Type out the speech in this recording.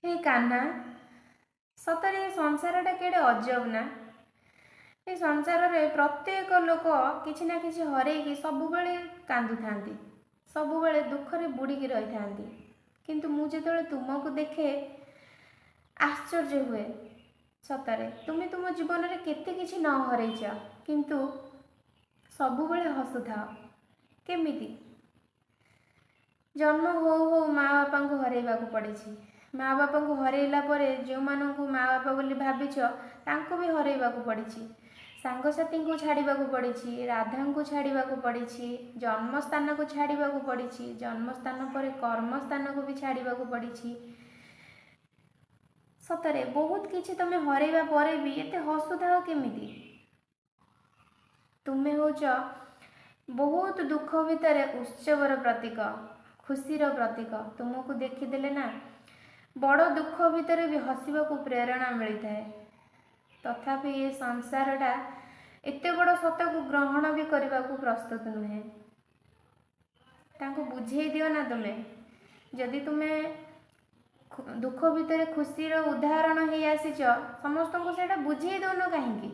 हे कान्हा, सतरे ए संसारटा केड़े अजब ना। ए संसार रे प्रत्येक लोक किछि ना किछि हरेकी सबुबेले कांदु थांती, सबुबेले दुखरे बुड़ीकी रही थांती। किंतु मु जेतेबेले तुमको देखे आश्चर्य हुए। सतरे तुमे तुम जीवन रे केते किछि न हरैछ, किंतु सबुबेले हसुथाओ। केमिति? जन्म हो हो माँ बापा को हरैबाकू पड़िछि। माँ बापा को हरैला परे जो मानकू माँ बापा बोली भाविछ तांको भी हरैबाकू पड़िछि। सांगसाथी को छाड़ीबाकू पड़िछि, राधा को छाड़ीबाकू पड़िछि, जन्मस्थान को छाड़ीबाकू पड़िछि, जन्मस्थान पर कर्मस्थान को भी छाड़ीबाकू पड़िछि। सतरे बहुत किछि तमे हरैबा परे भी एते हसुथाओ केमिति? तुमे होच बहुत दुख भितर उत्सवर प्रतीक, खुशीर प्रतीक। तुमको देखीदेले ना बड़ दुख भितर भी हसवाकू प्रेरणा मिलता है। तथापि ये संसारटा एते बड़ सत को ग्रहण भी करने को प्रस्तुत नुहे। तांको बुझेई दियो ना तुमे। जदि तुमे दुख भितर खुशीर उदाहरण ही आसीच, समस्त को सेटा बुझेई दौन कहीं।